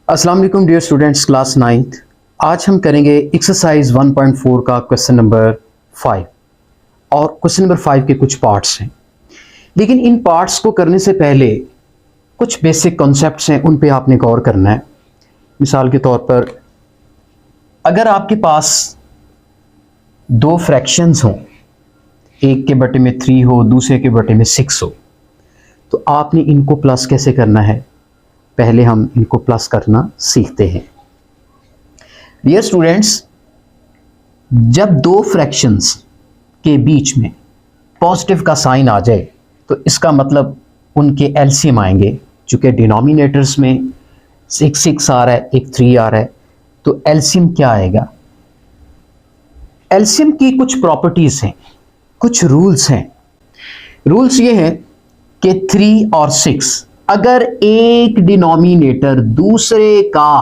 अस्सलाम वालेकुम dear students, class 9th। आज हम करेंगे एक्सरसाइज 1.4 का क्वेश्चन नंबर 5 और क्वेश्चन नंबर 5 के कुछ पार्ट्स हैं। लेकिन इन पार्ट्स को करने से पहले कुछ बेसिक कॉन्सेप्ट्स हैं, उन पे आपने गौर करना है। मिसाल के तौर पर अगर आपके पास दो फ्रैक्शंस हों, एक के बटे में 3 हो, दूसरे के बटे में 6 हो, तो आपने इनको प्लस कैसे करना है, पहले हम इनको प्लस करना सीखते हैं। डियर स्टूडेंट्स, जब दो फ्रैक्शंस के बीच में पॉजिटिव का साइन आ जाए तो इसका मतलब उनके एलसीएम आएंगे। चूंकि डिनोमिनेटर्स में 6 आ रहा है, एक 3 आ रहा है, तो एलसीएम क्या आएगा। एलसीएम की कुछ प्रॉपर्टीज हैं, कुछ रूल्स हैं। रूल्स ये हैं कि 3 और 6 अगर एक डिनोमिनेटर दूसरे का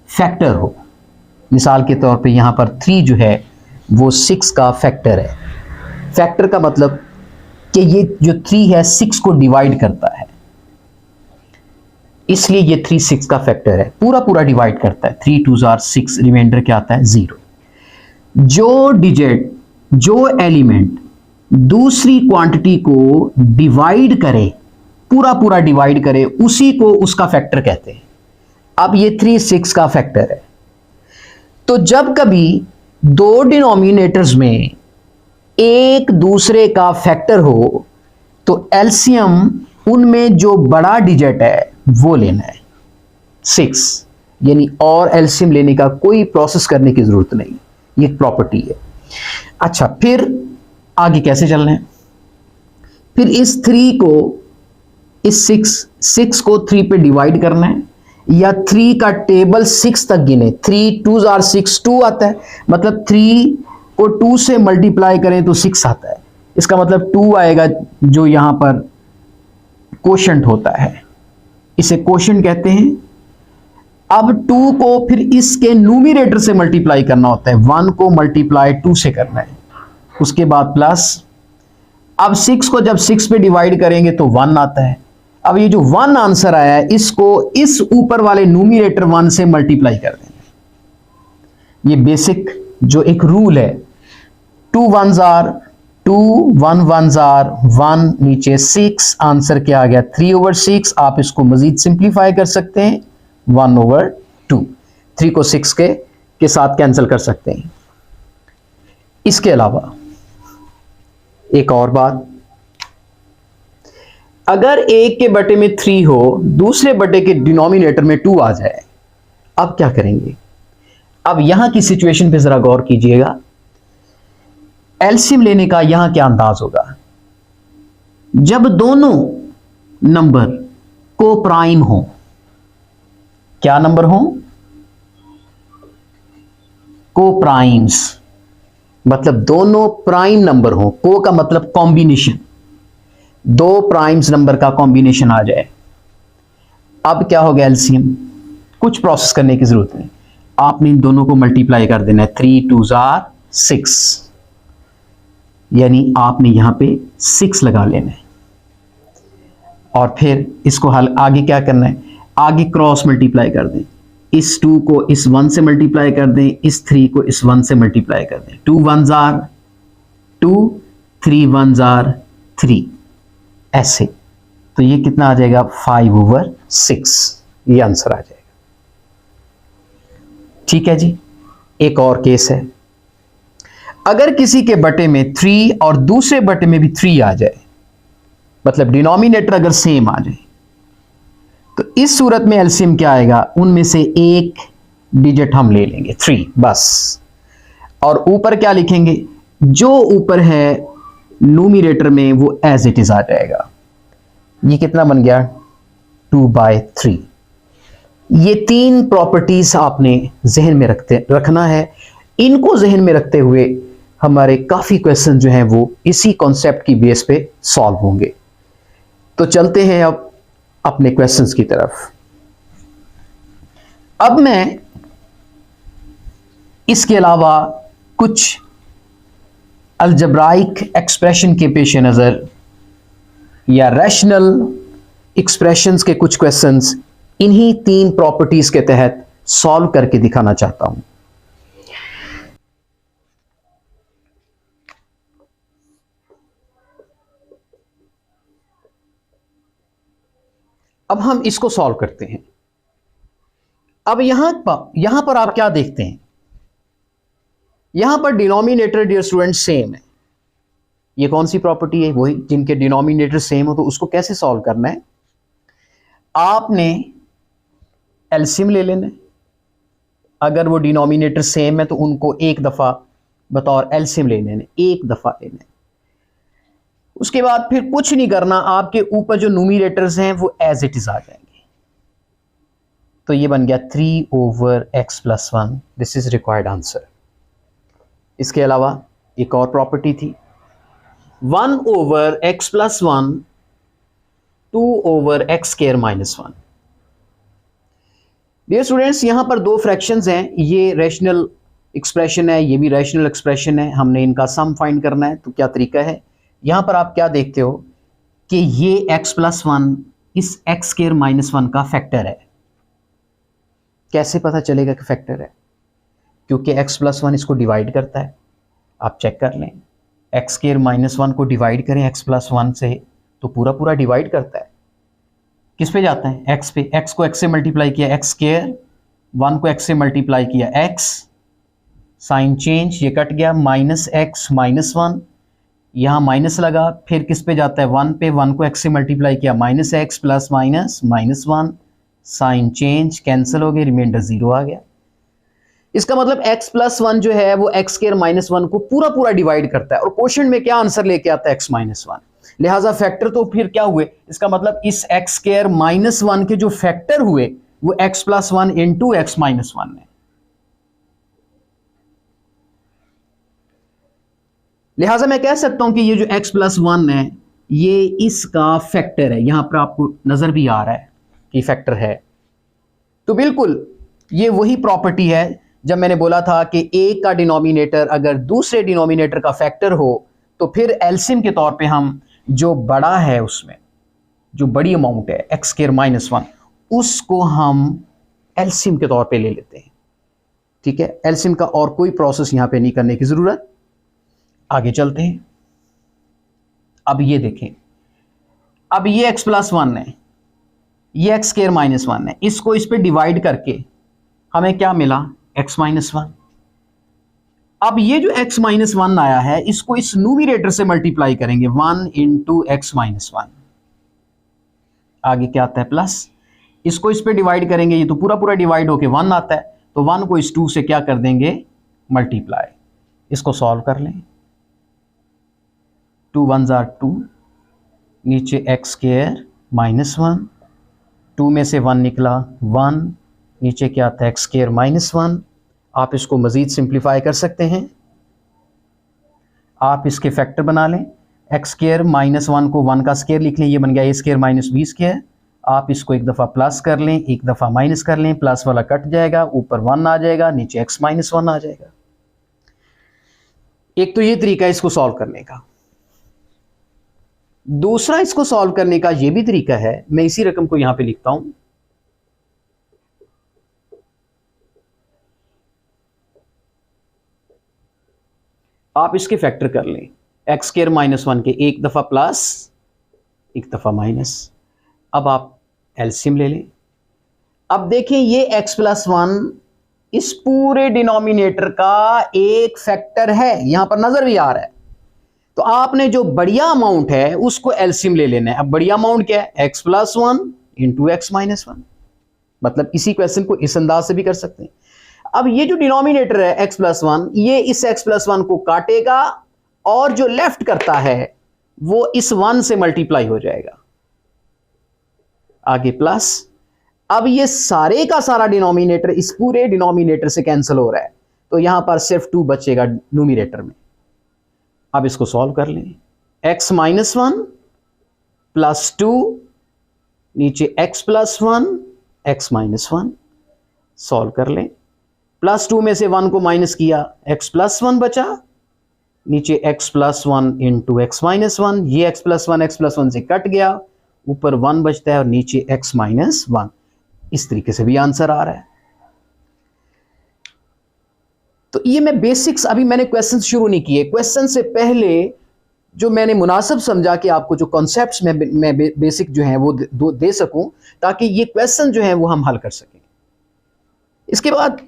फैक्टर हो, मिसाल के तौर पे यहां पर 3 जो है वो 6 का फैक्टर है। फैक्टर का मतलब कि ये जो 3 है 6 को डिवाइड करता है, इसलिए ये 3 6 का फैक्टर है, पूरा पूरा डिवाइड करता है। 3 2 आर 6, रिमाइंडर क्या आता है 0। जो डिजिट, जो एलिमेंट दूसरी क्वांटिटी को डिवाइड करे, पूरा पूरा डिवाइड करे, उसी को उसका फैक्टर कहते हैं। अब ये 3 6 का फैक्टर है, तो जब कभी दो डिनोमिनेटर्स में एक दूसरे का फैक्टर हो तो एलसीएम उनमें जो बड़ा डिजिट है वो लेना है 6, यानी और एलसीएम लेने का कोई प्रोसेस करने की जरूरत नहीं, ये प्रॉपर्टी है। अच्छा, फिर आगे कैसे चलना है। फिर इस 3 को, इस 6 को 3 पे डिवाइड करना है, या 3 का टेबल 6 तक गिने। 3 2 आर 6, 2 आता है, मतलब 3 को 2 से मल्टीप्लाई करें तो 6 आता है। इसका मतलब 2 आएगा, जो यहां पर कोशेंट होता है, इसे कोशेंट कहते हैं। अब 2 को फिर इसके न्यूमरेटर से मल्टीप्लाई करना होता है, 1 को मल्टीप्लाई 2 से करना है, उसके बाद प्लस। अब 6 को जब 6 पे डिवाइड करेंगे तो 1 आता है। अब ये जो 1 आंसर आया है, इसको इस ऊपर वाले न्यूमरेटर 1 से मल्टीप्लाई कर देना। ये बेसिक जो एक रूल है। 2 1s आर 2, 1 1s आर 1, नीचे 6, आंसर क्या आ गया 3/6। आप इसको मजीद सिंप्लीफाई कर सकते हैं 1/2। 3 को 6 के साथ कैंसिल कर सकते हैं। इसके अलावा एक और बात, अगर एक के बटे में 3 हो, दूसरे बटे के डिनोमिनेटर में 2 आ जाए, अब क्या करेंगे। अब यहां की सिचुएशन पे जरा गौर कीजिएगा। एलसीएम लेने का यहां क्या अंदाज होगा। जब दोनों नंबर को प्राइम हो, क्या नंबर हो, को प्राइम्स, मतलब दोनों प्राइम नंबर हो। को का मतलब कॉम्बिनेशन, दो प्राइम्स नंबर का कॉम्बिनेशन आ जाए, अब क्या हो गया एलसीएम। कुछ प्रोसेस करने की जरूरत नहीं, आपने इन दोनों को मल्टीप्लाई कर देना है। 3 2 आर 6, यानी आपने यहां पे 6 लगा लेना है। और फिर इसको हल आगे क्या करना है, आगे क्रॉस मल्टीप्लाई कर दें। इस 2 को इस 1 से मल्टीप्लाई कर दें, इस 3 को इस 1 से मल्टीप्लाई कर दें। 2 1s आर 2, 3 1s आर 3, ऐसे। तो ये कितना आ जाएगा 5/6, ये आंसर आ जाएगा। ठीक है जी। एक और केस है, अगर किसी के बटे में 3 और दूसरे बटे में भी 3 आ जाए, मतलब डिनोमिनेटर अगर सेम आ जाए, तो इस सूरत में एलसीएम क्या आएगा, उनमें से एक डिजिट हम ले लेंगे 3 बस, और ऊपर क्या लिखेंगे, जो ऊपर है न्यूमरेटर में वो एज इट इज आ जाएगा। ये कितना बन गया 2/3। ये 3 प्रॉपर्टीज आपने जहन में रखना है। इनको जहन में रखते हुए हमारे काफी क्वेश्चन जो हैं वो इसी कॉन्सेप्ट की बेस पे सॉल्व होंगे। तो चलते हैं अब अपने क्वेश्चंस की तरफ। अब मैं इसके अलावा कुछ अलजब्राइक एक्सप्रेशन के पेश नज़र या रैशनल एक्सप्रेशंस के कुछ क्वेश्चंस इन्हीं 3 प्रॉपर्टीज के तहत सॉल्व करके दिखाना चाहता हूं। अब हम इसको सॉल्व करते हैं। अब यहां पर आप क्या देखते हैं, यहां पर डिनोमिनेटर डियर स्टूडेंट सेम है। ये कौन सी प्रॉपर्टी है? वही जिनके डिनोमिनेटर सेम हो। तो उसको कैसे सॉल्व करना है? आपने एलसीएम ले लेना है। अगर वो डिनोमिनेटर सेम है तो उनको एक दफा बतौर एलसीएम ले लेना है, एक दफा लेना है। उसके बाद फिर कुछ नहीं करना, आपके ऊपर जो न्यूमिनेटर्स हैं वो एज इट इज आ जाएंगे। तो ये बन गया 3/x+1। This is required answer. इसके अलावा एक और प्रॉपर्टी थी, 1/x+1 2/x²-1। डियर स्टूडेंट्स, यहां पर दो फ्रैक्शंस हैं, ये रैशनल एक्सप्रेशन है, ये भी रैशनल एक्सप्रेशन है। हमने इनका सम फाइंड करना है। तो क्या तरीका है? यहां पर आप क्या देखते हो कि ये x+1 इस x²-1 का फैक्टर है। कैसे पता चलेगा कि फैक्टर है? क्योंकि x+1 इसको डिवाइड करता है। आप चेक कर लें, x²-1 को डिवाइड करें x+1 से तो पूरा पूरा डिवाइड करता है। किस पे जाता है? x पे। x को x से मल्टीप्लाई किया x², 1 को x से मल्टीप्लाई किया x, साइन चेंज, ये कट गया, -x-1, यहां माइनस लगा, फिर किस पे जाता है? 1 पे। 1 को x से मल्टीप्लाई किया -x plus -1, sign change, cancel हो गए, रिमाइंडर 0 आ गया। इसका मतलब x+1 जो है वो x²-1 को पूरा पूरा डिवाइड करता है। और क्वेश्चन में क्या आंसर लेके आता है? x-1। लिहाजा फैक्टर तो फिर क्या हुए? इसका मतलब इस x²-1 के जो फैक्टर हुए वो x+1 इंटू x-1 है। लिहाजा मैं कह सकता हूं कि ये जो x+1 है ये इसका फैक्टर है। यहां पर आपको नजर भी आ रहा है कि फैक्टर है। तो बिल्कुल ये वही प्रॉपर्टी है जब मैंने बोला था कि एक का डिनोमिनेटर अगर दूसरे डिनोमिनेटर का फैक्टर हो तो फिर एलसीएम के तौर पे हम जो बड़ा है उसमें जो बड़ी अमाउंट है x²-1 उसको हम एलसीएम के तौर पे ले लेते हैं। ठीक है, एलसीएम का और कोई प्रोसेस यहां पे नहीं करने की जरूरत। आगे चलते हैं। अब ये देखें, अब ये x+1 है, ये x²-1 है, इसको इस पे डिवाइड करके हमें क्या मिला? x-1। अब ये जो x-1 आया है इसको इस न्यूमरेटर से मल्टीप्लाई करेंगे, 1 इंटू x-1। आगे क्या आता है? प्लस। इसको इस पे डिवाइड करेंगे, ये तो पूरा पूरा डिवाइड होके 1 आता है, तो 1 को इस 2 से क्या कर देंगे? मल्टीप्लाई। इसको सॉल्व कर लें, 2 1 जार 2, नीचे x²-1, 2 में से 1 निकला 1, नीचे क्या आता है? x²-1। आप इसको मजीद सिंप्लीफाई कर सकते हैं, आप इसके फैक्टर बना लें। x²-1 को 1 का स्क्वायर लिख लें, ये बन गया a²-b²। आप इसको एक दफ़ा प्लस कर लें, एक दफ़ा माइनस कर लें, प्लस वाला कट जाएगा, ऊपर 1 आ जाएगा, नीचे x-1 आ जाएगा। एक तो ये तरीका है इसको सॉल्व करने का। दूसरा इसको सॉल्व करने का ये भी तरीका है, मैं इसी रकम को यहां पे लिखता हूं, आप इसके फैक्टर कर लें, x²-1 के एक दफा प्लस एक दफा माइनस। अब आप एलसीएम ले लें। अब देखें ये x+1 इस पूरे डिनोमिनेटर का एक फैक्टर है, यहां पर नजर भी आ रहा है। तो आपने जो बढ़िया अमाउंट है उसको एलसीएम ले लेना है। अब बढ़िया अमाउंट क्या है? x+1 into x-1। मतलब इसी क्वेश्चन को इस अंदाज से भी कर सकते हैं। अब ये जो डिनोमिनेटर है x+1, ये इस x+1 को काटेगा और जो लेफ्ट करता है वो इस 1 से मल्टीप्लाई हो जाएगा। आगे प्लस। अब ये सारे का सारा डिनोमिनेटर इस पूरे डिनोमिनेटर से कैंसिल हो रहा है, तो यहां पर सिर्फ 2 बचेगा न्यूमरेटर में। अब इसको सॉल्व कर लें, x-1 प्लस 2, नीचे x+1 x-1, सॉल्व कर लें। प्लस 2 में से 1 को माइनस किया, x+1 बचा, नीचे x+1 इंटू x-1, ये x+1 से कट गया, ऊपर 1 बचता है और नीचे x-1। इस तरीके से भी आंसर आ रहा है। तो ये मैं बेसिक्स, अभी मैंने क्वेश्चन शुरू नहीं किए, क्वेश्चन से पहले जो मैंने मुनासिब समझा कि आपको जो कॉन्सेप्ट्स मैं बेसिक जो है वो दे सकूं, ताकि ये क्वेश्चन जो है वो हम हल कर सकें। इसके बाद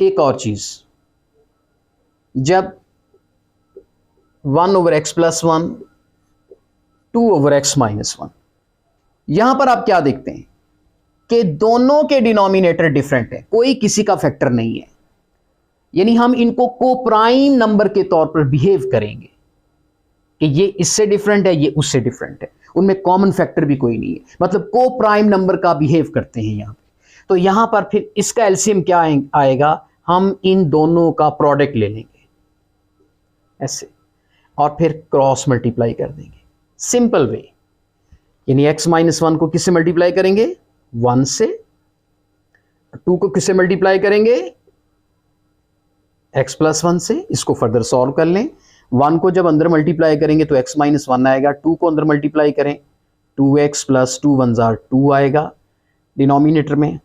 एक और चीज, जब 1/x+1 2/x-1, यहां पर आप क्या देखते हैं कि दोनों के डिनोमिनेटर डिफरेंट है, कोई किसी का फैक्टर नहीं है, यानी हम इनको को प्राइम नंबर के तौर पर बिहेव करेंगे कि ये इससे डिफरेंट है, ये उससे डिफरेंट है, उनमें कॉमन फैक्टर भी कोई नहीं है, मतलब को प्राइम नंबर का बिहेव करते हैं यहां पे। तो यहां पर फिर इसका एलसीएम क्या आएगा, हम इन दोनों का प्रोडक्ट ले लेंगे ऐसे, और फिर क्रॉस मल्टीप्लाई कर देंगे, सिंपल वे। यानी x-1 को किससे मल्टीप्लाई करेंगे, 1 से, 2 को किससे मल्टीप्लाई करेंगे, x+1 से। इसको फर्दर सॉल्व कर लें, 1 को जब अंदर मल्टीप्लाई करेंगे तो x-1 आएगा, 2 को अंदर मल्टीप्लाई करें 2x + 2 1 2 आएगा डिनोमिनेटर में।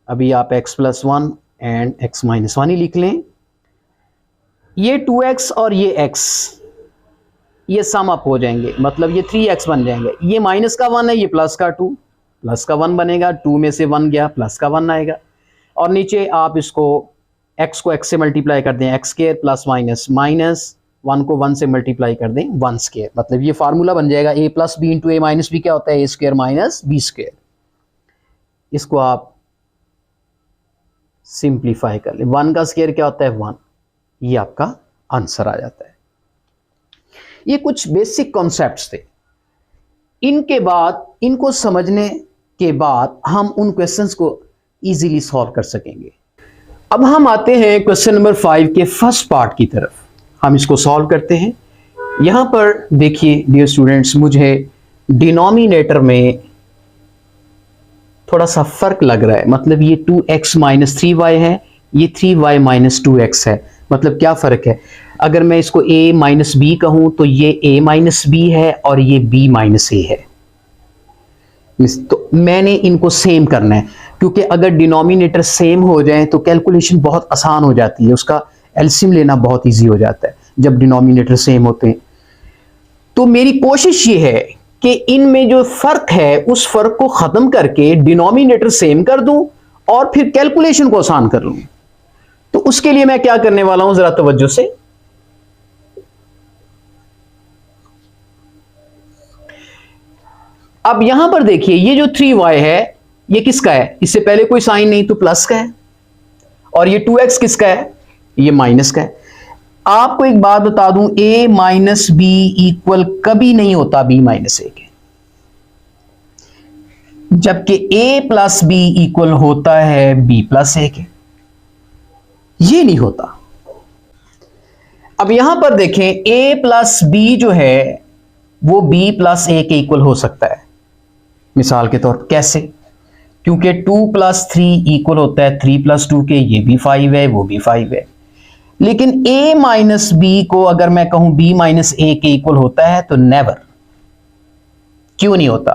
अभी आप x+1 एंड x-1 ही लिख लें। ये 2x और ये x ये सम अप हो जाएंगे, मतलब ये 3x बन जाएंगे। ये माइनस का 1 है, ये प्लस का 2, प्लस का 1 बनेगा, 2 में से 1 गया, प्लस का 1 आएगा। और नीचे आप इसको x को x से मल्टीप्लाई कर दें, x² प्लस माइनस, माइनस 1 को 1 से मल्टीप्लाई कर दें 1², मतलब ये फार्मूला बन जाएगा a + b × a - b क्या होता है, a² - b²। इसको आप सिंप्लीफाई कर लें, 1 का स्क्वायर क्या होता है 1, ये आपका आंसर आ जाता है। ये कुछ बेसिक कॉन्सेप्ट्स थे। इनके बाद, इनको समझने के बाद हम उन क्वेश्चंस को इजीली सॉल्व कर सकेंगे। अब हम आते हैं क्वेश्चन नंबर 5 के फर्स्ट पार्ट की तरफ, हम इसको सॉल्व करते हैं। यहां पर देखिए डियर स्टूडेंट्स, मुझे डिनोमिनेटर में थोड़ा सा फर्क लग रहा है, मतलब ये 2x - 3y है, ये 3y - 2x है। मतलब क्या फर्क है, अगर मैं इसको a - b कहूं तो ये a - b है और ये b - a है। तो मैंने इनको सेम करना है, क्योंकि अगर डिनोमिनेटर सेम हो जाए तो कैलकुलेशन बहुत आसान हो जाती है, उसका एलसीएम लेना बहुत इजी हो जाता है जब डिनोमिनेटर सेम होते हैं। तो मेरी कोशिश ये है कि इनमें जो फर्क है उस फर्क को खत्म करके डिनोमिनेटर सेम कर दूं और फिर कैलकुलेशन को आसान कर लूं। तो उसके लिए मैं क्या करने वाला हूं, जरा तवज्जो से। अब यहां पर देखिए, ये जो 3y है ये किसका है, इससे पहले कोई साइन नहीं तो प्लस का है, और ये 2x किसका है, ये माइनस का है। आपको एक बात बता दूं, a - b इक्वल कभी नहीं होता b - a के, जबकि a + b इक्वल होता है b + a के, ये नहीं होता। अब यहां पर देखें, a + b जो है वो b + a के इक्वल हो सकता है, मिसाल के तौर पर कैसे, क्योंकि 2 + 3 इक्वल होता है 3 + 2 के, ये भी 5 है वो भी 5 है। लेकिन a - b को अगर मैं कहूं b - a के इक्वल होता है तो नेवर, क्यों नहीं होता।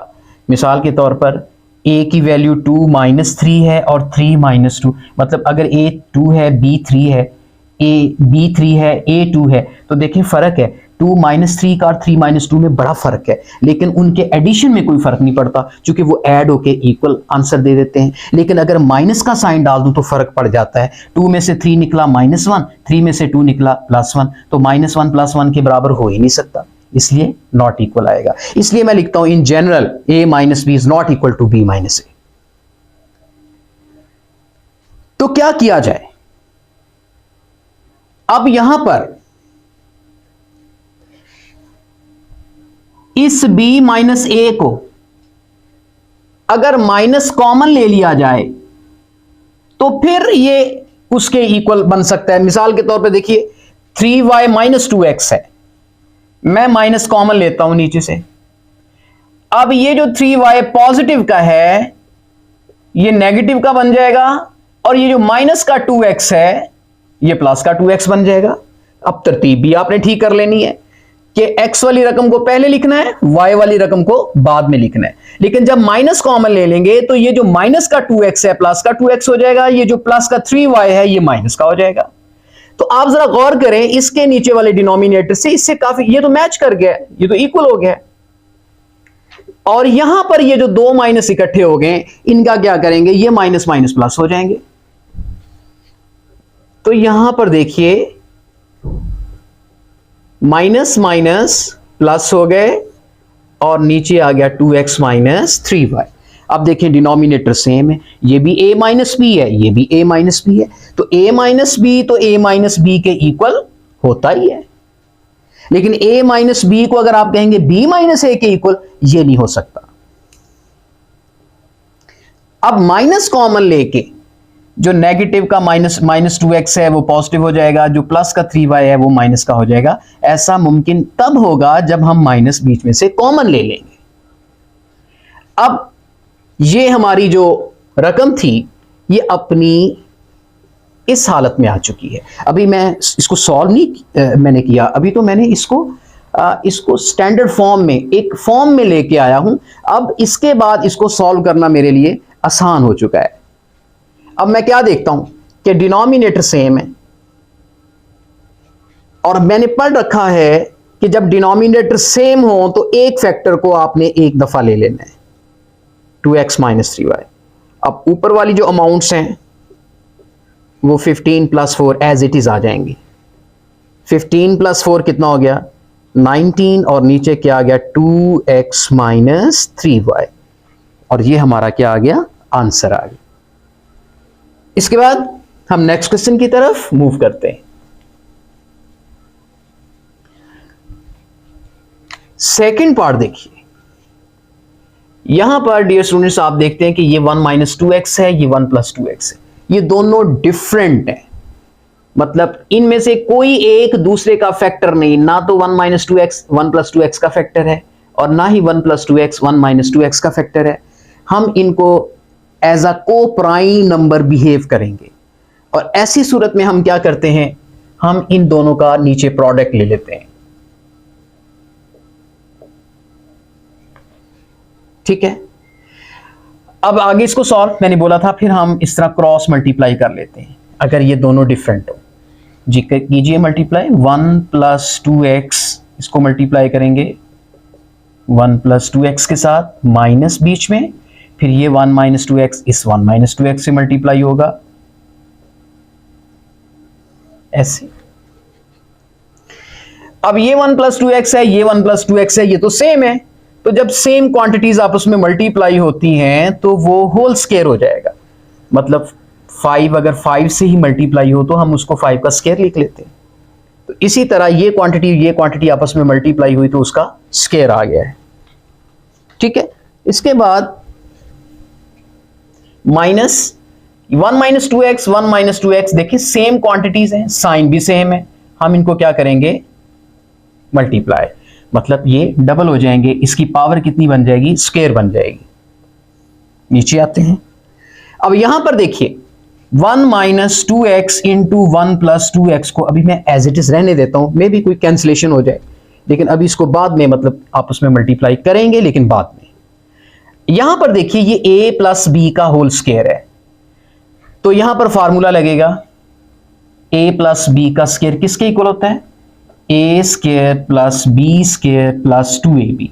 मिसाल के तौर पर a की वैल्यू 2 - 3 है और 3 - 2, मतलब अगर a 2 है b 3 है, b 3 है a 2 है, तो देखिए फर्क है, 2 - 3 का और 3 - 2 में बड़ा फर्क है, लेकिन उनके एडिशन में कोई फर्क नहीं पड़ता क्योंकि वो ऐड होके इक्वल आंसर दे देते हैं। लेकिन अगर माइनस का साइन डाल दूं तो फर्क पड़ जाता है, 2 में से 3 निकला -1, 3 में से 2 निकला +1, तो -1 + 1 के बराबर हो ही नहीं सकता, इसलिए नॉट इक्वल आएगा। इसलिए मैं लिखता हूं in general a - b is not equal to b - a। तो क्या किया जाए, अब यहां पर इस b - a को अगर माइनस कॉमन ले लिया जाए तो फिर ये उसके इक्वल बन सकता है। मिसाल के तौर पे देखिए 3y - 2x है, मैं माइनस कॉमन लेता हूं नीचे से। अब ये जो 3y पॉजिटिव का है ये नेगेटिव का बन जाएगा, और ये जो माइनस का 2x है ये प्लस का 2x बन जाएगा। अब तरतीब भी आपने ठीक कर लेनी है, कि x वाली रकम को पहले लिखना है, y वाली रकम को बाद में लिखना है। लेकिन जब माइनस कॉमन ले लेंगे तो ये जो माइनस का 2x है प्लस का 2x हो जाएगा, ये जो प्लस का 3y है ये माइनस का हो जाएगा। तो आप जरा गौर करें, इसके नीचे वाले डिनोमिनेटर से इससे काफी, ये तो मैच कर गया, ये तो इक्वल हो गया। और यहां पर ये जो दो माइनस इकट्ठे हो गए, इनका क्या करेंगे, ये माइनस माइनस प्लस हो जाएंगे। तो यहां पर देखिए माइनस माइनस प्लस हो गए और नीचे आ गया 2x माइनस 3y। अब देखें डिनोमिनेटर सेम है, ये भी a माइनस बी है, ये भी a माइनस बी है। तो a माइनस बी तो a माइनस बी के इक्वल होता ही है। लेकिन a माइनस बी को अगर आप कहेंगे b माइनस a के इक्वल, ये नहीं हो सकता। अब माइनस कॉमन लेके जो नेगेटिव का माइनस 2x है वो पॉजिटिव हो जाएगा, जो प्लस का 3y है वो माइनस का हो जाएगा। ऐसा मुमकिन तब होगा जब हम माइनस बीच में से कॉमन ले लेंगे। अब ये हमारी जो रकम थी ये अपनी इस हालत में आ चुकी है। अभी मैं इसको सॉल्व नहीं मैंने किया, अभी तो मैंने इसको स्टैंडर्ड फॉर्म में, एक फॉर्म में लेके आया हूं। अब इसके बाद इसको सॉल्व करना मेरे लिए आसान हो चुका है। अब मैं क्या देखता हूं कि डिनोमिनेटर सेम है और मैंने पढ़ रखा है कि जब डिनोमिनेटर सेम हो तो एक फैक्टर को आपने एक दफा ले लेना है, 2x माइनस 3y। अब ऊपर वाली जो अमाउंट्स हैं वो 15 प्लस 4 एज इट इज आ जाएंगी। 15 प्लस 4 कितना हो गया, 19, और नीचे क्या आ गया, 2x माइनस 3y। और ये हमारा क्या आ गया, आंसर आ गया। इसके बाद हम नेक्स्ट क्वेश्चन की तरफ मूव करते हैं। सेकंड पार्ट देखिए, यहां पर डियर स्टूडेंट्स आप देखते हैं कि ये 1 माइनस 2x है, ये 1 प्लस 2x है। ये दोनों डिफरेंट हैं, मतलब इनमें से कोई एक दूसरे का फैक्टर नहीं। ना तो 1 माइनस 2x 1 प्लस 2x का फैक्टर है और ना ही 1 प्लस 2x 1 माइनस 2x का फैक्टर है। हम इनको एज अ को प्राइम नंबर बिहेव करेंगे और ऐसी सूरत में हम क्या करते हैं, हम इन दोनों का नीचे प्रोडक्ट ले लेते हैं। ठीक है, अब आगे इसको सॉल्व मैंने बोला था, फिर हम इस तरह क्रॉस मल्टीप्लाई कर लेते हैं अगर ये दोनों डिफरेंट हो। जी कीजिए मल्टीप्लाई, 1 प्लस 2x इसको मल्टीप्लाई करेंगे 1 प्लस 2x के साथ, माइनस बीच में, फिर ये 1 माइनस 2x इस 1 माइनस 2x से मल्टीप्लाई होगा ऐसे। अब ये 1 प्लस 2x है, ये 1 प्लस 2x है, ये तो सेम है। तो जब सेम क्वांटिटीज आपस में मल्टीप्लाई होती हैं तो वो होल स्क्वायर हो जाएगा। मतलब 5 अगर 5 से ही मल्टीप्लाई हो तो हम उसको 5 का स्क्वायर लिख लेते हैं। तो इसी तरह ये क्वांटिटी आपस में मल्टीप्लाई हुई तो उसका स्क्वायर आ गया है। ठीक है, इसके बाद minus 1 minus 2x 1 minus 2x, देखिए सेम क्वांटिटीज हैं, साइन भी सेम है, हम इनको क्या करेंगे, मल्टीप्लाई, मतलब ये डबल हो जाएंगे। इसकी पावर कितनी बन जाएगी, स्क्वायर बन जाएगी। नीचे आते हैं, अब यहां पर देखिए 1 minus 2x into 1 plus 2x को अभी मैं एज इट इज रहने देता हूं, मे भी कोई कैंसिलेशन हो जाए, लेकिन अभी इसको बाद में मतलब आपस में मल्टीप्लाई करेंगे, लेकिन बाद में। यहां पर देखिए ये a प्लस बी का होल स्क्वायर है, तो यहां पर फॉर्मूला लगेगा a प्लस बी का स्क्वायर किसके इक्वल होता है, a square plus b square plus 2ab।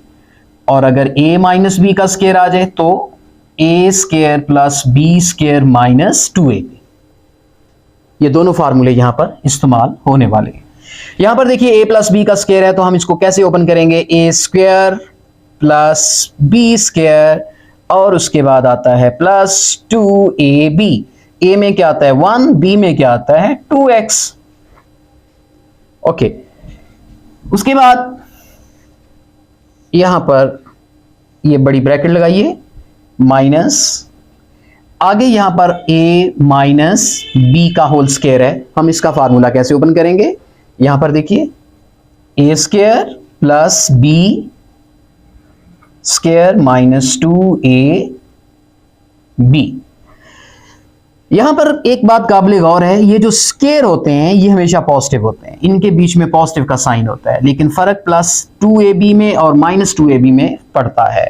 और अगर a माइनस बी का स्क्वायर आ जाए तो a square plus b square minus 2ab। ये दोनों फार्मूले यहां पर इस्तेमाल होने वाले हैं। यहां पर देखिए a प्लस बी का स्क्वायर है, तो हम इसको कैसे ओपन करेंगे, a square plus b square और उसके बाद आता है प्लस 2ab। a में क्या आता है 1, b में क्या आता है 2x। ओके, उसके बाद यहां पर ये बड़ी ब्रैकेट लगाइए, माइनस, आगे यहां पर a माइनस बी का होल स्क्वायर है। हम इसका फार्मूला कैसे ओपन करेंगे, यहां पर देखिए a square plus b square minus 2ab। यहां पर एक बात काबिल गौर है, ये जो स्केयर होते हैं ये हमेशा पॉजिटिव होते हैं, इनके बीच में पॉजिटिव का साइन होता है, लेकिन फर्क प्लस 2ab में और माइनस 2ab में पड़ता है।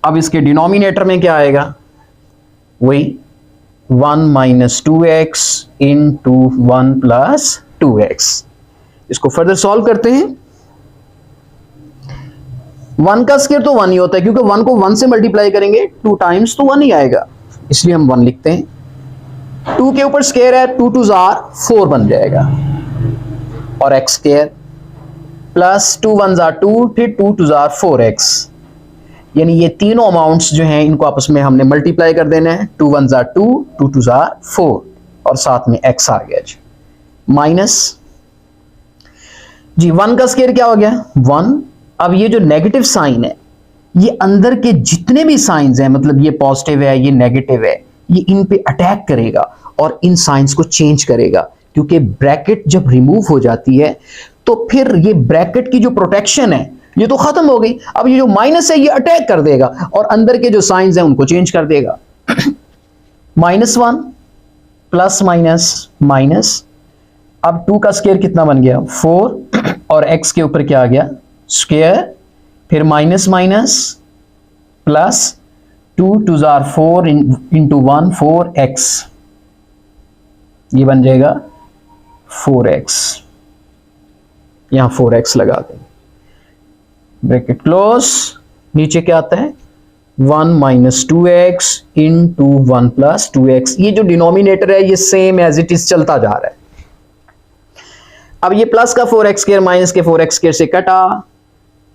अब इसके डिनोमिनेटर में क्या आएगा, वही 1 minus 2x into 1 plus 2x। इसको फर्दर सॉल्व करते हैं। 1 का स्केयर तो 1 ही होता है, क्योंकि 1 को 1 से मल्टीप्लाई करेंगे 2 टाइम्स तो 1 ही आएगा, इसलिए हम 1 लिखते हैं। 2 के ऊपर स्केयर है, 2 2 जार 4 बन जाएगा, और x स्केयर प्लस 2 1 जार 2, फिर 2 2 जार 4x, यानी ये तीनों अमाउंट्स जो हैं इनको आपस में हमने मल्टीप्लाई कर देना है। 2 1 जार 2, 2 2 जार 4, और साथ में x आ गया जी, माइनस जी 1 का स्केयर क्या हो गया 1। अब ये जो नेगेटिव साइन है, ये अंदर के जितने भी साइंस हैं, मतलब ये पॉजिटिव है ये नेगेटिव है, ये इन पे अटैक करेगा और इन साइंस को चेंज करेगा, क्योंकि ब्रैकेट जब रिमूव हो जाती है तो फिर ये ब्रैकेट की जो प्रोटेक्शन है ये तो खत्म हो गई। अब ये जो माइनस है ये अटैक कर देगा और अंदर के जो साइंस हैं उनको चेंज कर देगा। -1 प्लस माइनस माइनस, अब 2 का स्केयर कितना बन गया 4, और x के ऊपर क्या आ गया स्केयर, फिर minus minus plus 2 2 jar 4 into 1 4x, ये बन जाएगा 4x, यहां 4x लगा दें, ब्रैकेट क्लोज, नीचे क्या आता है 1 minus 2x into 1 plus 2x। ये जो डिनोमिनेटर है ये सेम एज इट इज चलता जा रहा है। अब ये प्लस का 4x स्क्वायर माइनस के 4x स्क्वायर से कटा,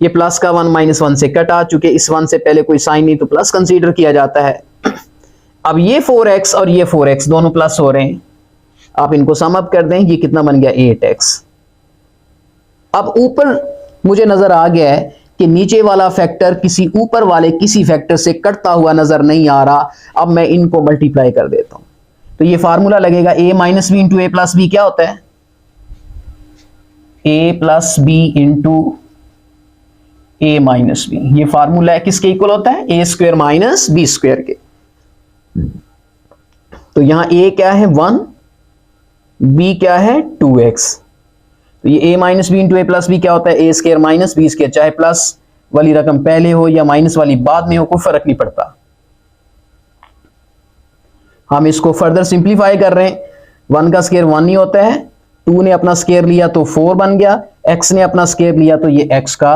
ये प्लस का 1 माइनस 1 से कटा, चूंकि इस 1 से पहले कोई साइन नहीं तो प्लस कंसीडर किया जाता है। अब ये 4x और ये 4x दोनों प्लस हो रहे हैं, आप इनको सम अप कर दें, ये कितना बन गया 8x। अब ऊपर मुझे नजर आ गया है कि नीचे वाला फैक्टर किसी ऊपर वाले किसी फैक्टर से कटता हुआ नजर नहीं आ रहा। अब मैं इनको मल्टीप्लाई कर देता हूं, तो ये फार्मूला लगेगा a minus b into a plus b. क्या होता है a plus b into a minus b, ये फार्मूला है किसके इक्वल होता है a square minus b square के। तो यहां a क्या है 1, b क्या है 2x, तो ये a minus b into a plus b क्या होता है a square minus b square. चाहे प्लस वाली रकम पहले हो या माइनस वाली बाद में हो, कोई फर्क नहीं पड़ता। हम इसको फर्दर सिंप्लीफाई कर रहे हैं, 1 का स्क्वायर 1 ही होता है, 2 ने अपना स्क्वायर लिया तो 4 बन गया, x ने अपना स्क्वायर लिया तो ये x का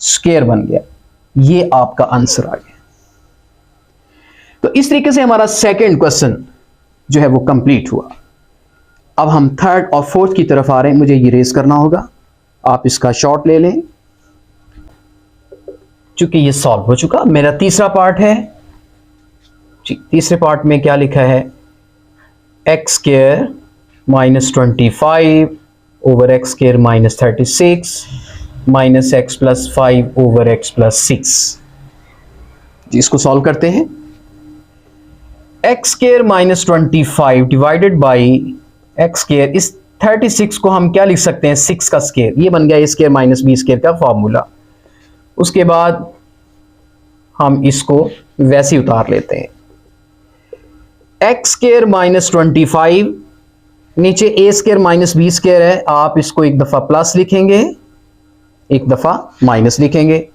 स्क्वायर बन गया। ये आपका आंसर आ गया। तो इस तरीके से हमारा सेकंड क्वेश्चन जो है वो कंप्लीट हुआ। अब हम थर्ड और फोर्थ की तरफ आ रहे हैं, मुझे ये रेस करना होगा, आप इसका शॉट ले लें चूंकि ये सॉल्व हो चुका। मेरा तीसरा पार्ट है जी, तीसरे पार्ट में क्या लिखा है x square minus 25 over x square minus 36 minus x plus 5 over x plus 6 जी। इसको सॉल्व करते हैं। x square minus 25 divided by x square, इस 36 को हम क्या लिख सकते हैं 6 का स्क्वायर, ये बन गया a square minus b square का फॉर्मूला। उसके बाद हम इसको वैसे ही उतार लेते हैं। x स्क्वायर माइनस 25 नीचे a square minus b square है, आप इसको एक दफा प्लस लिखेंगे एक दफा माइनस लिखेंगे,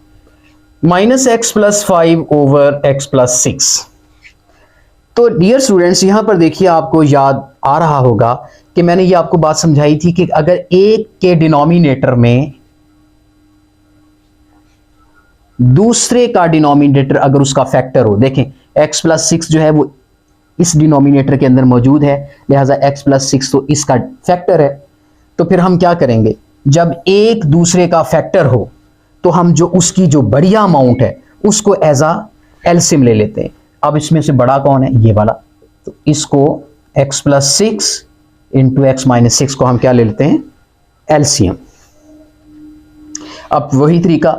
minus x plus 5 over x plus 6। तो डियर स्टूडेंट्स यहां पर देखिए, आपको याद आ रहा होगा कि मैंने ये आपको बात समझाई थी कि अगर एक के डिनोमिनेटर में दूसरे का डिनोमिनेटर अगर उसका फैक्टर हो, देखें x प्लस 6 जो है वो इस डिनोमिनेटर के अंदर मौजूद है, लिहाजा x प्लस 6 तो इसका फैक्टर है। तो फिर हम क्या करेंगे, जब एक दूसरे का फैक्टर हो तो हम जो उसकी जो बढ़िया अमाउंट है उसको एज अ एलसीएम ले लेते हैं। अब इसमें से बड़ा कौन है, ये वाला, तो इसको x plus 6 into x minus 6 को हम क्या ले लेते हैं एलसीएम। अब वही तरीका,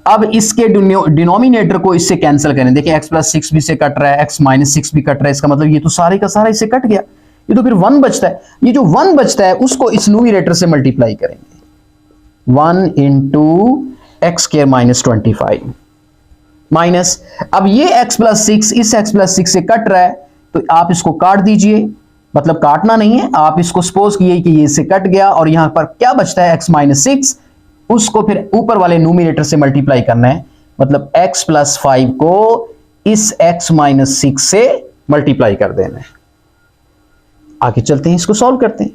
अब इसके डिनोमिनेटर को इससे कैंसिल करें। देखिए x प्लस 6 भी से कट रहा है, x माइनस 6 भी कट रहा है, इसका मतलब ये तो सारे का सारा इससे कट गया, ये तो फिर 1 बचता है। ये जो 1 बचता है उसको इस न्यूमरेटर से मल्टीप्लाई करेंगे, 1 into x square minus 25 minus, अब ये x प्लस 6 इस x प्लस 6 से कट रहा है, तो आप इसको काट दीजिए, मतलब काटना नहीं है, आप इसको सपोज किए कि ये इससे कट गया और यहां पर क्या बचता है x माइनस 6, उसको फिर ऊपर वाले न्यूमिनेटर से मल्टीप्लाई करना है, मतलब x प्लस 5 को इस x माइनस 6 से मल्टीप्लाई कर देना है। आगे चलते हैं, इसको सॉल्व करते हैं।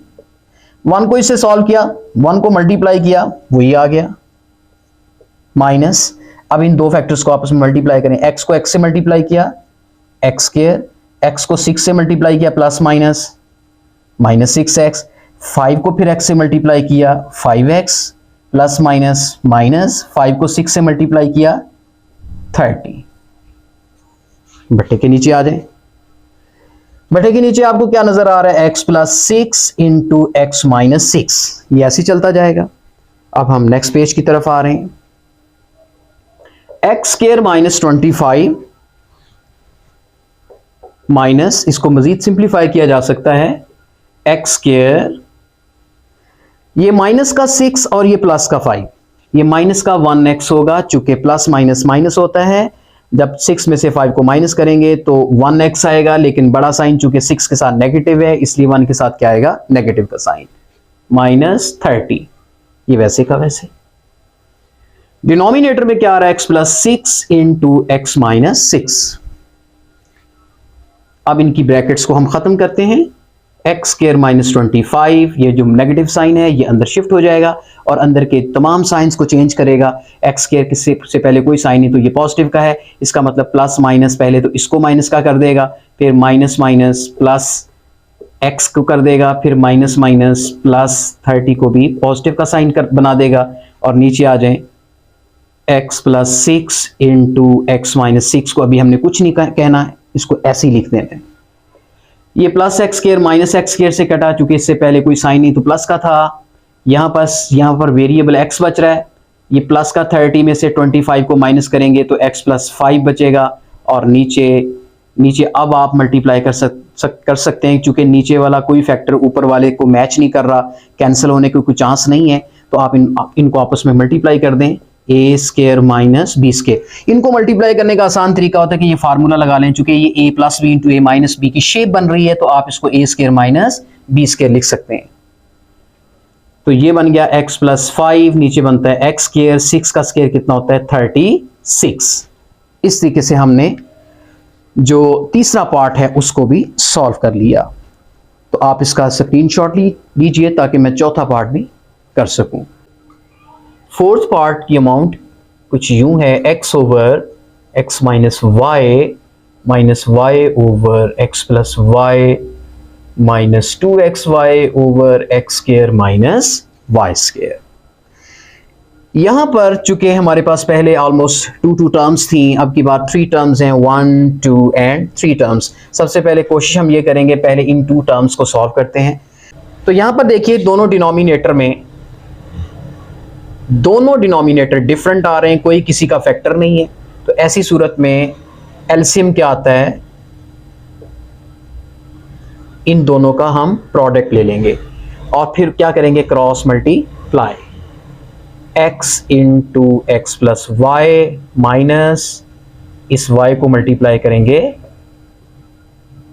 1 को इससे सॉल्व किया, 1 को मल्टीप्लाई किया, वही आ गया माइनस। अब इन दो फैक्टर्स को आपस में मल्टीप्लाई करें, x को x से मल्टीप्लाई किया x स्क्वायर, x को 6 से मल्टीप्लाई किया प्लस माइनस माइनस 6x, 5 को फिर x से मल्टीप्लाई किया 5x प्लस माइनस माइनस 5 को 6 से मल्टीप्लाई किया 30। बट्टे के नीचे आ जाए, बटे के नीचे आपको क्या नजर आ रहा है, x plus 6 into x minus 6, ये ऐसे चलता जाएगा। अब हम नेक्स्ट पेज की तरफ आ रहे हैं, एक्स स्क्वायर माइनस 25 माइनस, इसको मजीद सिंप्लीफाई किया जा सकता है, एक्स स्क्वायर, ये माइनस का 6 और ये प्लस का 5, ये माइनस का 1x होगा, चूंकि प्लस माइनस माइनस होता है, जब 6 में से 5 को माइनस करेंगे तो 1x आएगा, लेकिन बड़ा साइन चूंकि 6 के साथ नेगेटिव है इसलिए 1 के साथ क्या आएगा, नेगेटिव का साइन, माइनस 30, ये वैसे का वैसे। डिनोमिनेटर में क्या आ रहा है, x plus 6 into x minus 6। अब इनकी ब्रैकेट्स को हम खत्म करते हैं, एक्स स्क्वायर माइनस 25, ये जो नेगेटिव साइन है ये अंदर शिफ्ट हो जाएगा और अंदर के तमाम साइंस को चेंज करेगा। एक्स स्क्वायर किससे से पहले कोई साइन नहीं तो ये पॉजिटिव का है, इसका मतलब प्लस माइनस, पहले तो इसको माइनस का कर देगा, फिर माइनस माइनस प्लस एक्स को कर देगा, फिर माइनस माइनस प्लस 30 को भी पॉजिटिव का साइन बना देगा। और नीचे आ जाए, x plus 6 into x minus 6 को अभी हमने कुछ नहीं कहना है, इसको ऐसे ही लिख देते हैं। ये plus x square minus x square से कटा, चूंकि इससे पहले कोई साइन नहीं तो प्लस का था। यहाँ पर वेरिएबल x बच रहा है, ये प्लस का 30 में से 25 को माइनस करेंगे तो x प्लस 5 बचेगा। और नीचे अब आप मल्टीप्लाई कर सकते हैं, चूंकि नीचे वाला कोई फैक्टर ऊपर वाले को मैच नहीं कर रहा, कैंसिल होने का कोई चांस नहीं है, तो आप इनको आपस में मल्टीप्लाई कर दें, ए स्क्वायर माइनस बी स्क्वायर। इनको मल्टीप्लाई करने का आसान तरीका होता है कि ये फार्मूला लगा लें, चूंकि ये ए plus b into a minus B की शेप बन रही है, तो आप इसको ए स्क्वायर माइनस बी स्क्वायर लिख सकते हैं। तो ये बन गया x प्लस 5, नीचे बनता है एक्स स्क्वायर, 6 का स्क्वायर कितना होता है 36। इस तरीके से हमने जो तीसरा पार्ट है उसको भी सॉल्व कर लिया। तो आप इसका स्क्रीनशॉट लीजिए ताकि मैं चौथा पार्ट भी कर सकूं। फोर्थ पार्ट की अमाउंट कुछ यूं है, x over x minus y over x plus y minus 2xy over x square minus y square. यहां पर चूंकि हमारे पास पहले ऑलमोस्ट 2 टर्म्स थी, अब की बात 3 टर्म्स हैं, 1 2 एंड 3 टर्म्स। सबसे पहले कोशिश हम ये करेंगे, पहले इन 2 टर्म्स को सॉल्व करते हैं। तो यहां पर देखिए दोनों डिनोमिनेटर डिफरेंट आ रहे हैं, कोई किसी का फैक्टर नहीं है। तो ऐसी सूरत में एलसीएम क्या आता है, इन दोनों का हम प्रोडक्ट ले लेंगे और फिर क्या करेंगे, cross multiply, x into x plus y minus इस y को मल्टीप्लाई करेंगे,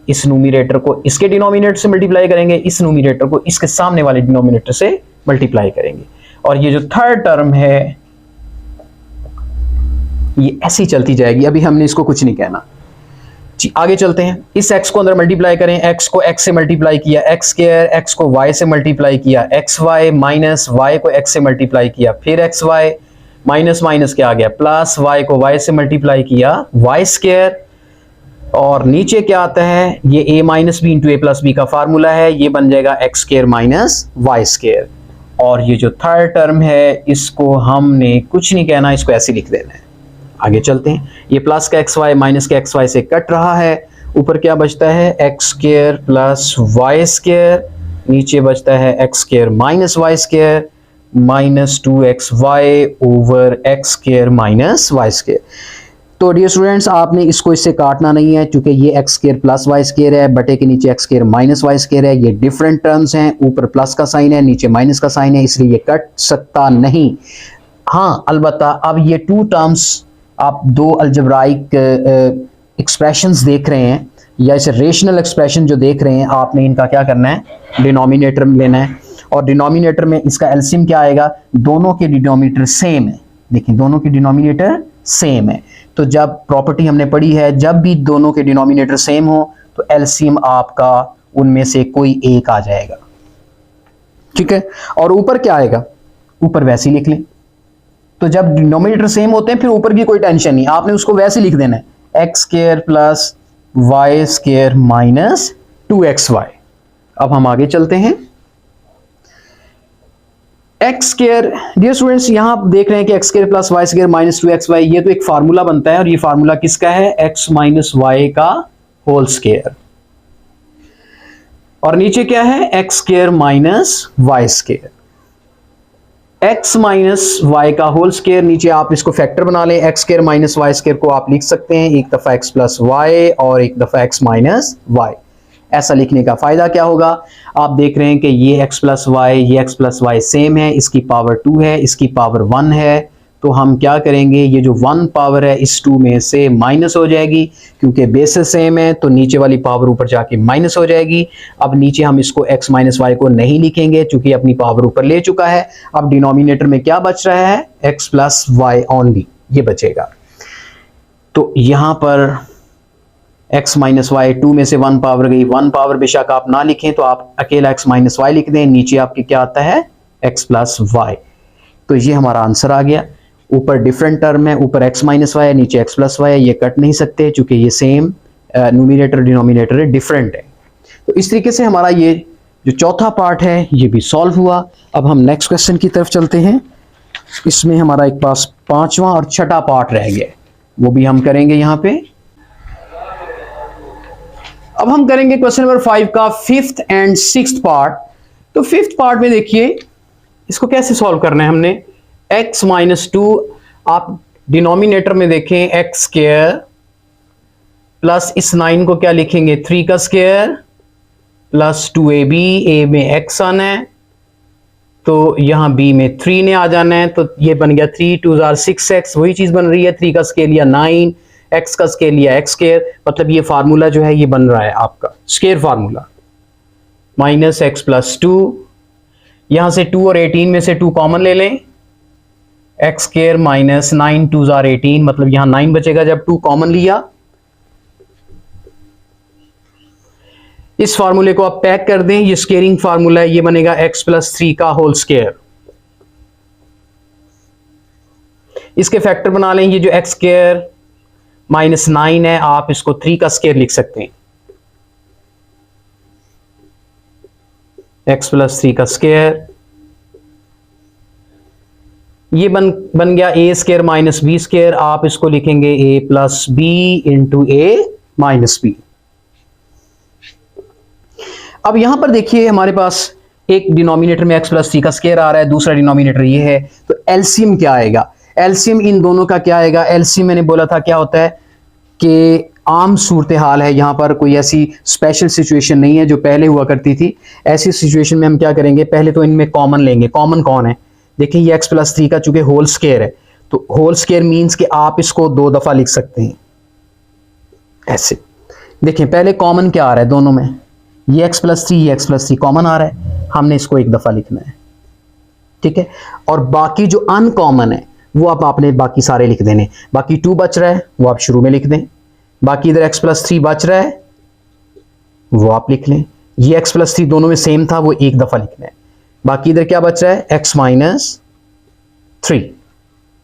इस न्यूमिनेटर को इसके डिनोमिनेटर से मल्टीप्लाई करेंगे, इस न्यूमिनेटर को इसके सामने वाले डिनोमिनेटर से मल्टीप्लाई करेंगे। और ये जो थर्ड टर्म है ये ऐसी चलती जाएगी, अभी हमने इसको कुछ नहीं कहना। आगे चलते हैं, इस x को अंदर मल्टीप्लाई करें, x को x से मल्टीप्लाई किया, x स्क्वायर, x को y से मल्टीप्लाई किया, xy माइनस y को x से मल्टीप्लाई किया, फिर xy माइनस माइनस क्या आ गया, प्लस y को y से मल्टीप्लाई किया, y स्क्वायर। और नीचे क्या आता है, ये a minus b into a plus b का फार्मूला है, ये बन जाएगा x square minus y square. और ये जो थर्ड टर्म है इसको हमने कुछ नहीं कहना, इसको ऐसे लिख देना है। आगे चलते हैं, ये प्लस का एक्स वाई माइनस का एक्स वाई से कट रहा है, ऊपर क्या बचता है x square plus y square, नीचे बचता है x square minus y square minus 2xy over x square minus y square. तो डियर स्टूडेंट्स, आपने इसको इससे काटना नहीं है, क्योंकि ये x square plus y square है, बटे के नीचे x square minus y square है, ये डिफरेंट टर्म्स हैं, ऊपर प्लस का साइन है नीचे माइनस का साइन है, इसलिए ये कट सकता नहीं। हाँ अलबत्ता अब ये 2 टर्म्स आप 2 अलजेब्राइक एक्सप्रेशंस देख रहे हैं, या इसे रेशनल एक्सप्रेशन जो देख रहे हैं, आपने इनका क्या करना है, डिनोमिनेटर में लेना है। और डिनोमिनेटर में इसका एलसीएम क्या आएगा, दोनों के डिनोमिनेटर सेम है। देखिए दोनों के डिनोमिनेटर सेम है, तो जब प्रॉपर्टी हमने पढ़ी है, जब भी दोनों के डिनोमिनेटर सेम हो तो एलसीएम आपका उनमें से कोई एक आ जाएगा, ठीक है। और ऊपर क्या आएगा, ऊपर वैसे ही लिख लें। तो जब डिनोमिनेटर सेम होते हैं फिर ऊपर की कोई टेंशन नहीं, आपने उसको वैसे लिख देना है, x square plus y square minus 2xy। अब हम आगे चलते हैं। एक्स स्क्वायर, डियर स्टूडेंट्स यहां आप देख रहे हैं कि x square plus y square minus 2xy, ये तो एक फार्मूला बनता है, और ये फार्मूला किसका है, एक्स माइनस वाई का होल स्क्वायर। और नीचे क्या है, x square minus y square, x minus y का होल स्क्वायर। नीचे आप इसको फैक्टर बना लें, x square minus y square को आप लिख सकते हैं एक दफा एक्स प्लस वाई और एक दफा एक्स माइनस वाई। ऐसा लिखने का फायदा क्या होगा, आप देख रहे हैं कि ये x प्लस वाई, ये x प्लस वाई सेम है, इसकी पावर 2 है, इसकी पावर 1 है, तो हम क्या करेंगे, ये जो 1 पावर है इस 2 में से माइनस हो जाएगी, क्योंकि बेसिस सेम है तो नीचे वाली पावर ऊपर जाके माइनस हो जाएगी। अब नीचे हम इसको x माइनस वाई को नहीं लिखेंगे क्योंकि अपनी पावर ऊपर ले चुका है। अब डिनोमिनेटर में क्या बच रहा है, x प्लस वाई ओनली, ये बचेगा। तो यहां पर x माइनस वाई, 2 में से 1 पावर गई, 1 पावर बेशक आप ना लिखें तो आप अकेला x माइनस वाई लिख दें, नीचे आपके क्या आता है, x प्लस वाई। तो ये हमारा आंसर आ गया। ऊपर डिफरेंट टर्म है, ऊपर x माइनस वाई है, नीचे x प्लस वाई है, ये कट नहीं सकते चूंकि ये सेम न्यूमिनेटर डिनोमिनेटर डिफरेंट है। तो इस तरीके से हमारा ये जो चौथा पार्ट है ये भी सॉल्व हुआ। अब हम नेक्स्ट क्वेश्चन की तरफ चलते हैं। इसमें हमारा एक पास पांचवा और छठा पार्ट रह गया, वो भी हम करेंगे यहां पे। अब हम करेंगे क्वेश्चन नंबर 5 का 5th एंड 6th पार्ट। तो 5th पार्ट में देखिए इसको कैसे सॉल्व करना है हमने, x माइनस 2, आप डिनोमिनेटर में देखें एक्स स्क्वायर प्लस इस 9 को क्या लिखेंगे, 3 का स्क्वायर प्लस 2ab, a में x आना है तो यहां b में 3 ने आ जाना है, तो ये बन गया 3 2 6x, वही चीज बन रही है, 3 का स्क्वायर लिया 9, x का स्क्वायर लिया x स्क्वायर, मतलब ये फार्मूला जो है ये बन रहा है आपका square formula, minus x plus 2, यहां से 2 और 18 में से 2 कॉमन ले लें, x स्क्वायर माइनस 9 2 18, मतलब यहां 9 बचेगा जब 2 कॉमन लिया। इस फार्मूले को आप पैक कर दें, ये स्क्वेयरिंग फार्मूला है, ये बनेगा x प्लस 3 का होल स्क्वायर। इसके फैक्टर बना लें, ये जो x स्क्वायर माइनस 9 है आप इसको 3 का स्क्वायर लिख सकते हैं, x प्लस 3 का स्क्वायर, ये बन गया a square minus b square, आप इसको लिखेंगे a plus b into a minus b। अब यहां पर देखिए हमारे पास एक डिनोमिनेटर में x प्लस 3 का स्क्वायर आ रहा है, दूसरा डिनोमिनेटर ये है, तो एलसीएम क्या आएगा, एलसीएम इन दोनों का क्या आएगा, एलसीएम मैंने बोला था क्या होता है कि आम सूरत हाल है, यहां पर कोई ऐसी स्पेशल सिचुएशन नहीं है जो पहले हुआ करती थी। ऐसी सिचुएशन में हम क्या करेंगे, पहले तो इनमें कॉमन लेंगे, कॉमन कौन है, देखिए ये x प्लस 3 का चूंकि होल स्क्वायर है, तो होल स्क्वायर मीन्स कि आप इसको 2 दफा लिख सकते हैं ऐसे। देखिए पहले कॉमन क्या आ रहा है दोनों में, ये x प्लस 3, ये x प्लस 3 कॉमन आ रहा है, हमने इसको 1 दफा लिखना है, ठीक है। और बाकी जो अनकॉमन है वो आप आपने बाकी सारे लिख देने, बाकी 2 बच रहा है वो आप शुरू में लिख दें, बाकी इधर x प्लस 3 बच रहा है वो आप लिख लें, ये x प्लस 3 दोनों में सेम था वो 1 दफा लिखना है, बाकी इधर क्या बच रहा है x माइनस 3,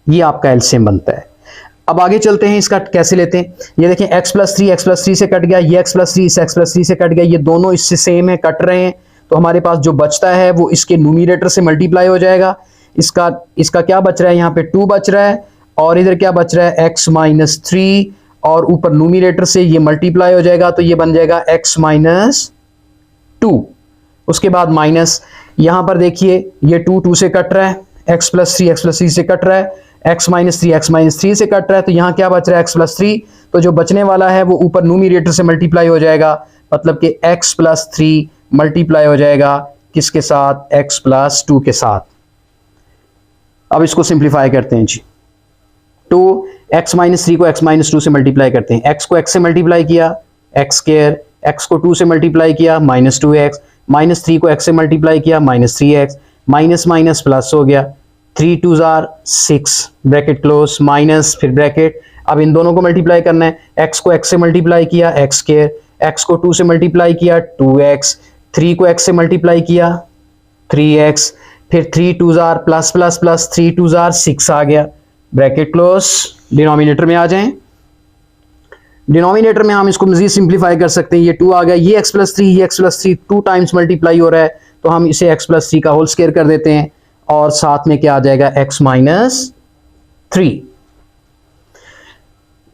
ये आपका एलसीएम बनता है। अब आगे चलते हैं, इसका कैसे लेते हैं, ये देखें x प्लस 3 से कट गया, ये x प्लस 3 इस x प्लस 3 से कट गया, ये दोनों इससे सेम है, कट रहे हैं, तो हमारे पास जो बचता है वो इसके न्यूमरेटर से मल्टीप्लाई हो जाएगा। इसका क्या बच रहा है, यहाँ पे 2 बच रहा है, और इधर क्या बच रहा है x माइनस 3, और ऊपर न्यूमरेटर से ये मल्टीप्लाई हो जाएगा, तो ये बन जाएगा x माइनस 2। उसके बाद माइनस, यहां पर देखिए ये 2 से कट रहा है, x प्लस 3 से कट रहा है, x माइनस 3 से कट रहा है, तो यहां क्या बच रहा है x प्लस 3, तो जो बचने वाला है वो ऊपर न्यूमरेटर से मल्टीप्लाई हो जाएगा, मतलब कि x प्लस 3 मल्टीप्लाई हो जाएगा किसके साथ, x प्लस 2 के साथ। अब इसको सिंप्लीफाई करते हैं जी, तो x माइनस 3 को x माइनस 2 से मल्टीप्लाई करते हैं, x को x से मल्टीप्लाई किया एक्स स्क्वायर, एक्स को 2 से मल्टीप्लाई किया -2x, -3 को x से मल्टीप्लाई किया -3x, माइनस माइनस प्लस हो गया, 3 2 6 ब्रैकेट क्लोज माइनस फिर ब्रैकेट। अब इन दोनों को मल्टीप्लाई करना है, x को x से मल्टीप्लाई किया एक्स स्क्वायर, x को 2 से मल्टीप्लाई किया 2x, 3 को x से मल्टीप्लाई किया 3x, फिर 3 2 प्लस प्लस प्लस 3 2 6 आ गया, ब्रैकेट क्लोज। डिनोमिनेटर में आ जाएं, डिनोमिनेटर में हम इसको मजीद सिंप्लीफाई कर सकते हैं, ये 2 आ गया, ये x + 3 ये x + 3 2 टाइम्स मल्टीप्लाई हो रहा है तो हम इसे x + 3 का होल स्क्वायर कर देते हैं और साथ में क्या आ जाएगा x - 3।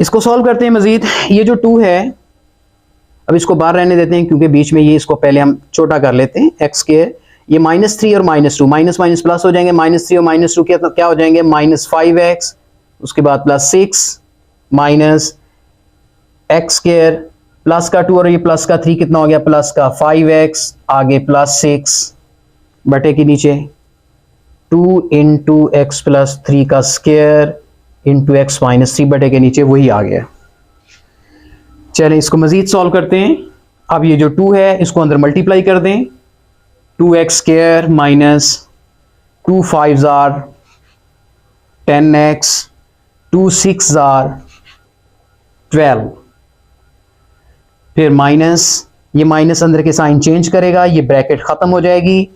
इसको सॉल्व करते हैं मजीद। ये जो 2 है अब इसको बाहर रहने देते हैं क्योंकि बीच में ये, इसको पहले हम छोटा कर लेते हैं x स्क्वायर, ये -3 और -2 माइनस माइनस प्लस हो जाएंगे, -3 और -2 क्या हो जाएंगे -5x, उसके बाद +6 माइनस एक्स स्क्वायर प्लस का 2 और ये प्लस का 3 कितना हो गया प्लस का 5x, आगे +6 बटे के नीचे 2 × x + 3 का स्क्वायर × x - 3 बटे के नीचे वही आ गया। चलें इसको मजीद सॉल्व करते हैं। अब ये जो 2 है इसको अंदर मल्टीप्लाई कर दें, 2x² - 2 5 10x, 2 6 12, फिर माइनस, ये माइनस अंदर के साइन चेंज करेगा, ये ब्रैकेट खत्म हो जाएगी,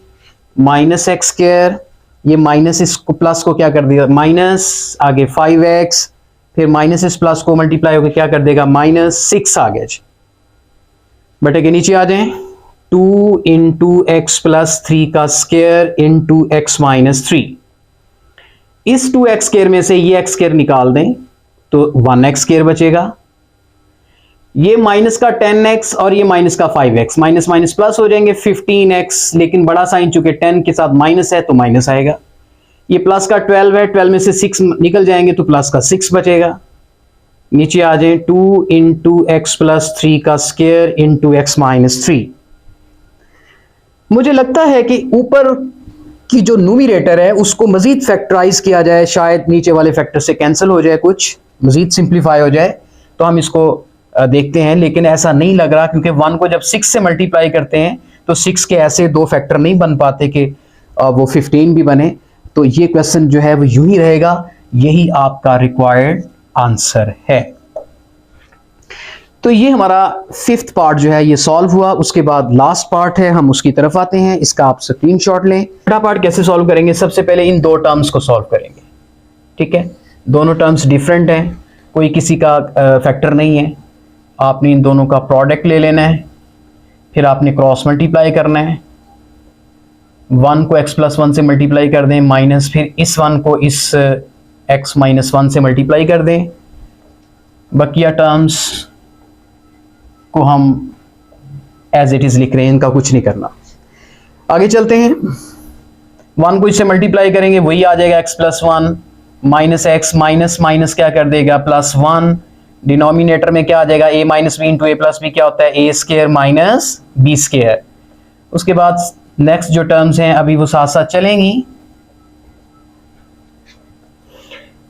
-x², ये माइनस इसको प्लस को क्या कर देगा माइनस, आगे 5x, फिर माइनस इस प्लस को मल्टीप्लाई होकर क्या कर देगा -6 आ गया। बटे के नीचे आ जाएं, 2 × x + 3 का स्क्वायर × x - 3। इस 2x² में से ये x² निकाल दें तो 1x² बचेगा, ये माइनस का 10x और ये माइनस का 5x, माइनस माइनस प्लस हो जाएंगे 15x, लेकिन बड़ा साइन चूंकि 10 के साथ माइनस है तो माइनस आएगा। ये प्लस का 12 है, 12 में से 6 निकल जाएंगे तो प्लस का 6 बचेगा। नीचे आ जाए 2 × x + 3 का स्क्वायर × x - 3। मुझे लगता है कि ऊपर की जो न्यूमरेटर है उसको मजीद फैक्टराइज किया जाए, शायद नीचे वाले फैक्टर से कैंसिल हो जाए, कुछ मजीद सिंप्लीफाई हो जाए, तो हम इसको देखते हैं। लेकिन ऐसा नहीं लग रहा क्योंकि 1 को जब 6 से मल्टीप्लाई करते हैं तो 6 के ऐसे 2 फैक्टर नहीं बन पाते कि वो 15 भी बने। तो ये क्वेश्चन जो है वो यूं ही रहेगा, यही आपका रिक्वायर्ड आंसर है। तो ये हमारा 5th पार्ट जो है ये सॉल्व हुआ। उसके बाद लास्ट पार्ट है, हम उसकी तरफ आते हैं, इसका आप स्क्रीनशॉट लें। छठा पार्ट कैसे सॉल्व करेंगे, सबसे पहले इन 2 टर्म्स को सॉल्व करेंगे। ठीक है, दोनों टर्म्स डिफरेंट हैं, कोई किसी का फैक्टर नहीं है। आपने इन दोनों का प्रोडक्ट ले लेना है, फिर आपने क्रॉस मल्टीप्लाई करना है, 1 को x + 1 से मल्टीप्लाई कर दें, माइनस फिर इस 1 को इस x - 1 से मल्टीप्लाई कर दें। बकिया टर्म्स को हम एज इट इज लिख रहे हैं, इनका कुछ नहीं करना। आगे चलते हैं, 1 को इससे मल्टीप्लाई करेंगे वही आ जाएगा x + 1 minus x, minus minus क्या कर देगा +1, डिनोमिनेटर में क्या आ जाएगा a - b × a + b क्या होता है a² - b²। उसके बाद नेक्स्ट जो टर्म्स हैं अभी वो साथ साथ चलेंगी,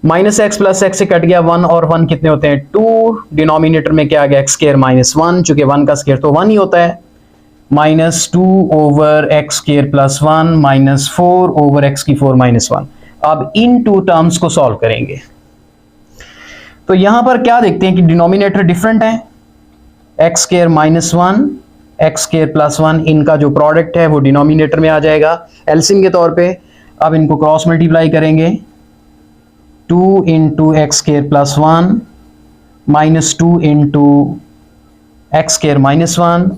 -x + x से कट गया 1 और 1 कितने होते हैं 2, डिनोमिनेटर में क्या आ गया x² - 1, चूंकि 1 का स्क्वायर तो 1 ही होता है, -2/x² + 1 -4/x⁴ - 1। अब इन 2 टर्म्स को सॉल्व करेंगे तो यहां पर क्या देखते हैं कि डिनोमिनेटर डिफरेंट है, x² - 1 x² + 1, इनका जो प्रोडक्ट है वो डिनोमिनेटर में आ जाएगा एलसीएम के तौर पे। अब इनको क्रॉस मल्टीप्लाई करेंगे, 2 × x² + 1 -2 × x² - 1,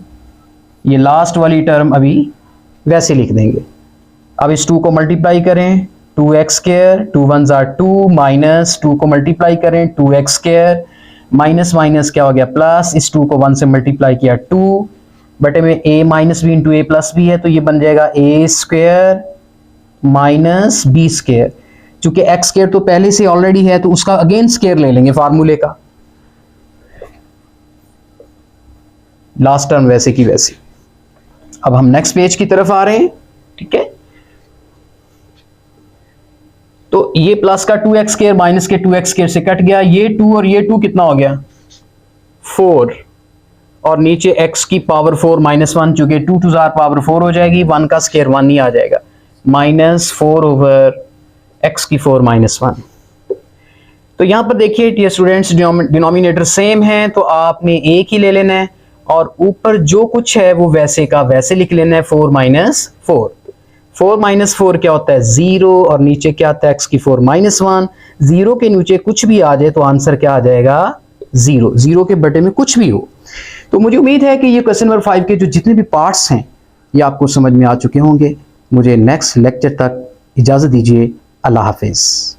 ये लास्ट वाली टर्म अभी वैसे लिख देंगे। अब इस 2 को मल्टीप्लाई करें, 2x², 2 1 2 माइनस 2 को मल्टीप्लाई करें 2x², माइनस माइनस क्या हो गया प्लस, इस 2 को 1 से मल्टीप्लाई किया 2 बटे में a - b × a + b है तो ये बन जाएगा a² - b²। चूंकि x² तो पहले से ऑलरेडी है तो उसका अगेन स्क्वायर ले लेंगे फार्मूले का, लास्ट टर्म वैसे की वैसी। अब हम नेक्स्ट पेज की तरफ आ रहे हैं। ठीक है, तो ये प्लस का 2x² माइनस के 2x² से कट गया, ये 2 और ये 2 कितना हो गया 4, और नीचे x की पावर 4 माइनस 1, चूंकि 2 टू जार पावर 4 हो जाएगी, 1 का स्क्वायर 1 ही आ जाएगा, -4 ओवर x की 4 माइनस 1। तो यहां पर देखिए डियर स्टूडेंट्स, डिनोमिनेटर सेम है तो आपने एक ही ले लेना है और ऊपर जो कुछ है वो वैसे का वैसे लिख लेना है, 4 माइनस 4। 4 माइनस 4 क्या होता है 0, और नीचे क्या आता है x की 4 माइनस 1। 0 के नीचे कुछ भी आ जाए तो आंसर क्या आ जाएगा 0, 0 के बटे में कुछ भी हो। तो मुझे उम्मीद है कि ये क्वेश्चन नंबर 5 के जो जितने भी पार्ट्स हैं ये आपको समझ में आ चुके होंगे। मुझे नेक्स्ट लेक्चर तक इजाजत दीजिए। अल्लाह हाफिज।